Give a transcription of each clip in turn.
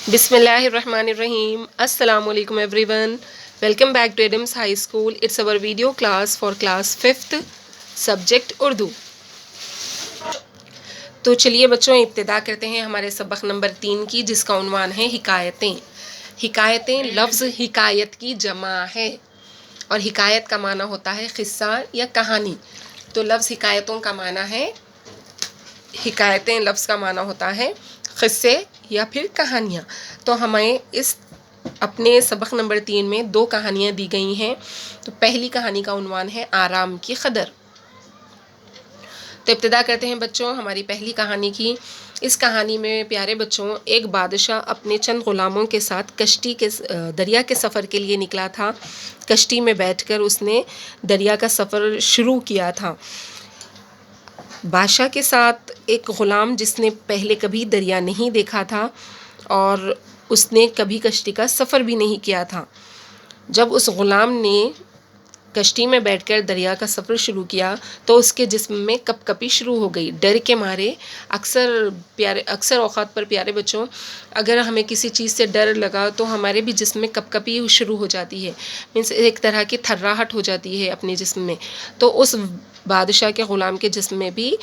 بسم اللہ الرحمن الرحیم. السلام علیکم everyone. Welcome back to Adams high school. It's our video class for class 5th subject Urdu. تو چلیے بچوں ابتدا کرتے ہیں ہمارے سبق نمبر 3 کی، جس کا عنوان ہے حکایتیں. حکایتیں لفظ حکایت کی جمع ہے، اور حکایت کا معنی ہوتا ہے قصہ یا کہانی. تو لفظ حکایتوں کا معنی ہے، حکایتیں لفظ کا معنی ہوتا ہے قصے یا پھر کہانیاں. تو ہمیں اس اپنے سبق نمبر 3 میں 2 کہانیاں دی گئی ہیں. تو پہلی کہانی کا عنوان ہے آرام کی قدر. تو ابتدا کرتے ہیں بچوں ہماری پہلی کہانی کی. اس کہانی میں پیارے بچوں ایک بادشاہ اپنے چند غلاموں کے ساتھ دریا کے سفر کے لیے نکلا تھا. کشتی میں بیٹھ کر اس نے دریا کا سفر شروع کیا تھا. بادشاہ کے ساتھ ایک غلام جس نے پہلے کبھی دریا نہیں دیکھا تھا اور اس نے کبھی کشتی کا سفر بھی نہیں کیا تھا. جب اس غلام نے کشتی میں بیٹھ کر دریا کا سفر شروع کیا تو اس کے جسم میں کپ کپی شروع ہو گئی. ڈر کے مارے اکثر اوقات پر پیارے بچوں اگر ہمیں کسی چیز سے ڈر لگا تو ہمارے بھی جسم میں کپ کپی شروع ہو جاتی ہے، مینس ایک طرح کی تھراہٹ ہو جاتی ہے اپنے جسم میں. تو اس بادشاہ کے غلام کے جسم میں بھی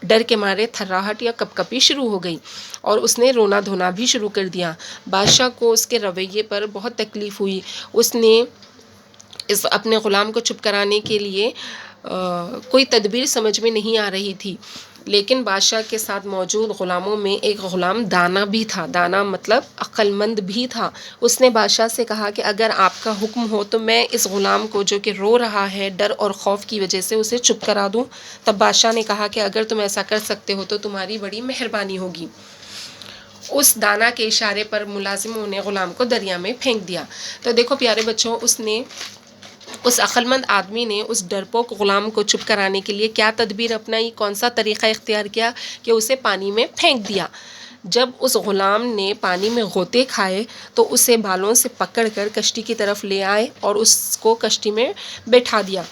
ڈر کے مارے تھراہٹ یا کپ کپی شروع ہو گئی اور اس نے رونا دھونا بھی شروع کر دیا. بادشاہ کو اس کے رویے پر بہت تکلیف ہوئی. اس نے اپنے غلام کو چپ کرانے کے لیے کوئی تدبیر سمجھ میں نہیں آ رہی تھی. لیکن بادشاہ کے ساتھ موجود غلاموں میں ایک غلام دانا بھی تھا. دانا مطلب عقل مند بھی تھا. اس نے بادشاہ سے کہا کہ اگر آپ کا حکم ہو تو میں اس غلام کو جو کہ رو رہا ہے ڈر اور خوف کی وجہ سے اسے چپ کرا دوں. تب بادشاہ نے کہا کہ اگر تم ایسا کر سکتے ہو تو تمہاری بڑی مہربانی ہوگی. اس دانا کے اشارے پر ملازموں نے غلام کو دریا میں پھینک دیا. تو دیکھو پیارے بچوں اس عقل مند آدمی نے اس ڈرپوک غلام کو چپ کرانے کے لیے کیا تدبیر اپنائی، کون سا طریقہ اختیار کیا کہ اسے پانی میں پھینک دیا. جب اس غلام نے پانی میں غوطے کھائے تو اسے بالوں سے پکڑ کر کشتی کی طرف لے آئے اور اس کو کشتی میں بٹھا دیا.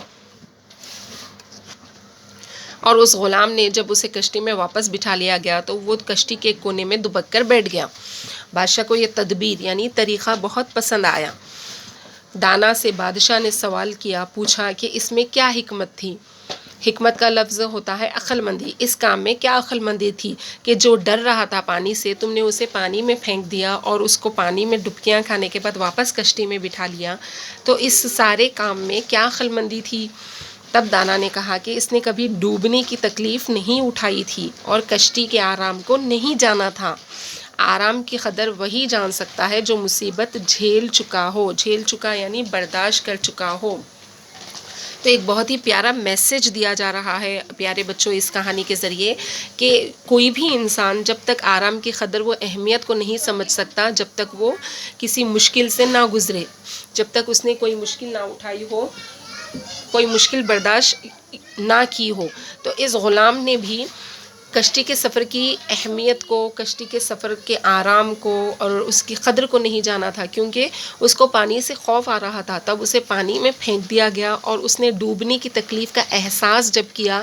اور اس غلام نے جب اسے کشتی میں واپس بٹھا لیا گیا تو وہ کشتی کے کونے میں دبک کر بیٹھ گیا. بادشاہ کو یہ تدبیر یعنی طریقہ بہت پسند آیا. دانا سے بادشاہ نے سوال کیا، پوچھا کہ اس میں کیا حکمت تھی. حکمت کا لفظ ہوتا ہے عقل مندی. اس کام میں کیا عقل مندی تھی کہ جو ڈر رہا تھا پانی سے تم نے اسے پانی میں پھینک دیا اور اس کو پانی میں ڈبکیاں کھانے کے بعد واپس کشتی میں بٹھا لیا. تو اس سارے کام میں کیا عقل مندی تھی. تب دانا نے کہا کہ اس نے کبھی ڈوبنے کی تکلیف نہیں اٹھائی تھی اور کشتی کے آرام کو نہیں جانا تھا. آرام کی قدر وہی جان سکتا ہے جو مصیبت جھیل چکا یعنی برداشت کر چکا ہو. تو ایک بہت ہی پیارا میسج دیا جا رہا ہے پیارے بچوں اس کہانی کے ذریعے کہ کوئی بھی انسان جب تک آرام کی قدر وہ اہمیت کو نہیں سمجھ سکتا جب تک وہ کسی مشکل سے نہ گزرے، جب تک اس نے کوئی مشکل نہ اٹھائی ہو، کوئی مشکل برداشت نہ کی ہو. تو اس غلام نے بھی کشتی کے سفر کی اہمیت کو، کشتی کے سفر کے آرام کو اور اس کی قدر کو نہیں جانا تھا، کیونکہ اس کو پانی سے خوف آ رہا تھا. تب اسے پانی میں پھینک دیا گیا اور اس نے ڈوبنے کی تکلیف کا احساس جب کیا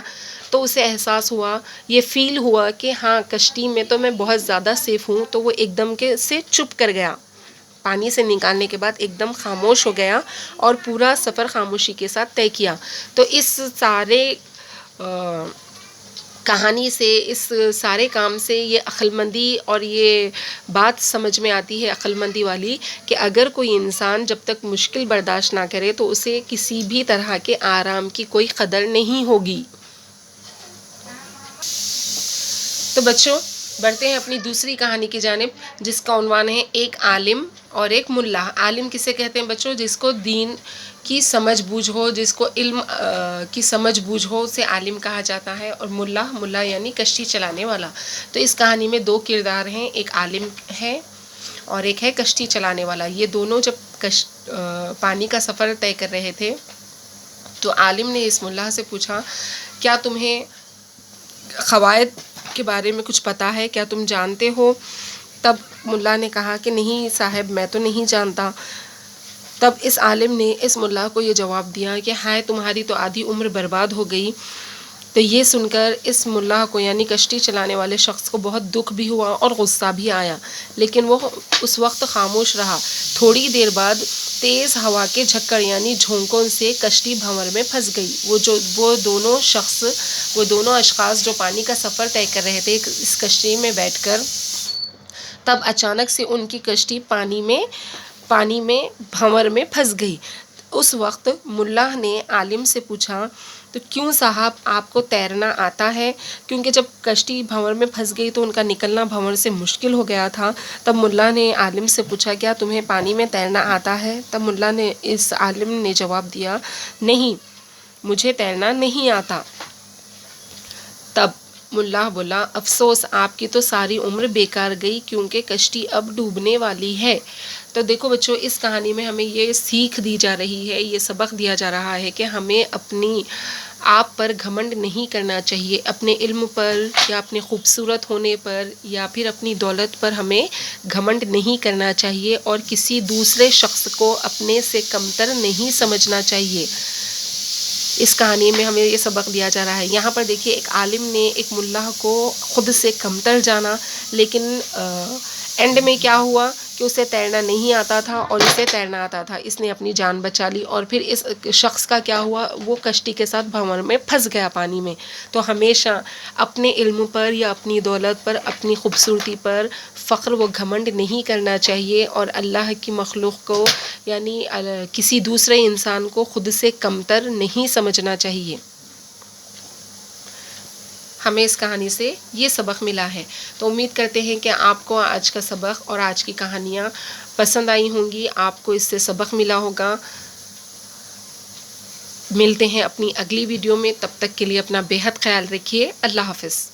تو اسے احساس ہوا، یہ فیل ہوا کہ ہاں کشتی میں تو میں بہت زیادہ سیف ہوں. تو وہ ایک دم سے چپ کر گیا. پانی سے نکالنے کے بعد ایک دم خاموش ہو گیا اور پورا سفر خاموشی کے ساتھ طے کیا. تو اس سارے کہانی سے، اس سارے کام سے یہ عقل مندی اور یہ بات سمجھ میں آتی ہے عقل مندی والی کہ اگر کوئی انسان جب تک مشکل برداشت نہ کرے تو اسے کسی بھی طرح کے آرام کی کوئی قدر نہیں ہوگی. تو بچوں بڑھتے ہیں اپنی دوسری کہانی کی جانب جس کا عنوان ہے ایک عالم اور ایک ملا. عالم کسے کہتے ہیں بچوں؟ جس کو دین کی سمجھ بوجھ ہو، جس کو علم کی سمجھ بوجھ ہو اسے عالم کہا جاتا ہے. اور ملا یعنی کشتی چلانے والا. تو اس کہانی میں 2 کردار ہیں، ایک عالم ہے اور ایک ہے کشتی چلانے والا. یہ دونوں جب پانی کا سفر طے کر رہے تھے تو عالم نے اس ملا سے پوچھا کیا تمہیں قواعد کے بارے میں کچھ پتہ ہے، کیا تم جانتے ہو؟ تب ملا نے کہا کہ نہیں صاحب میں تو نہیں جانتا. تب اس عالم نے اس ملا کو یہ جواب دیا کہ ہائے تمہاری تو آدھی عمر برباد ہو گئی. تو یہ سن کر اس ملا کو یعنی کشتی چلانے والے شخص کو بہت دکھ بھی ہوا اور غصہ بھی آیا، لیکن وہ اس وقت خاموش رہا۔ تھوڑی دیر بعد تیز ہوا کے جھکڑ یعنی جھونکوں سے کشتی بھنور میں پھنس گئی۔ وہ دونوں اشخاص جو پانی کا سفر طے کر رہے تھے اس کشتی میں بیٹھ کر، تب اچانک سے ان کی کشتی پانی میں بھنور میں پھنس گئی۔ اس وقت ملا نے عالم سے پوچھا، تو کیوں صاحب آپ کو تیرنا آتا ہے؟ کیونکہ جب کشتی بھنور میں پھنس گئی تو ان کا نکلنا بھنور سے مشکل ہو گیا تھا۔ تب ملا نے عالم سے پوچھا، کیا تمہیں پانی میں تیرنا آتا ہے؟ تب اس عالم نے جواب دیا، نہیں، مجھے تیرنا نہیں آتا۔ تب ملا بولا، افسوس، آپ کی تو ساری عمر بیکار گئی کیونکہ کشتی اب ڈوبنے والی ہے۔ تو دیکھو بچوں، اس کہانی میں ہمیں یہ سیکھ دی جا رہی ہے، یہ سبق دیا جا رہا ہے کہ ہمیں اپنی آپ پر گھمنڈ نہیں کرنا چاہیے، اپنے علم پر یا اپنے خوبصورت ہونے پر یا پھر اپنی دولت پر ہمیں گھمنڈ نہیں کرنا چاہیے، اور کسی دوسرے شخص کو اپنے سے کمتر نہیں سمجھنا چاہیے۔ اس کہانی میں ہمیں یہ سبق دیا جا رہا ہے۔ یہاں پر دیکھیے، ایک عالم نے ایک ملا کو خود سے کمتر جانا، لیکن اینڈ میں کیا ہوا کہ اسے تیرنا نہیں آتا تھا اور اسے تیرنا آتا تھا، اس نے اپنی جان بچا لی، اور پھر اس شخص کا کیا ہوا، وہ کشتی کے ساتھ بھنور میں پھنس گیا پانی میں۔ تو ہمیشہ اپنے علم پر یا اپنی دولت پر، اپنی خوبصورتی پر فخر و گھمنڈ نہیں کرنا چاہیے، اور اللہ کی مخلوق کو یعنی کسی دوسرے انسان کو خود سے کمتر نہیں سمجھنا چاہیے۔ ہمیں اس کہانی سے یہ سبق ملا ہے۔ تو امید کرتے ہیں کہ آپ کو آج کا سبق اور آج کی کہانیاں پسند آئی ہوں گی، آپ کو اس سے سبق ملا ہوگا۔ ملتے ہیں اپنی اگلی ویڈیو میں، تب تک کے لیے اپنا بے حد خیال رکھیے۔ اللہ حافظ۔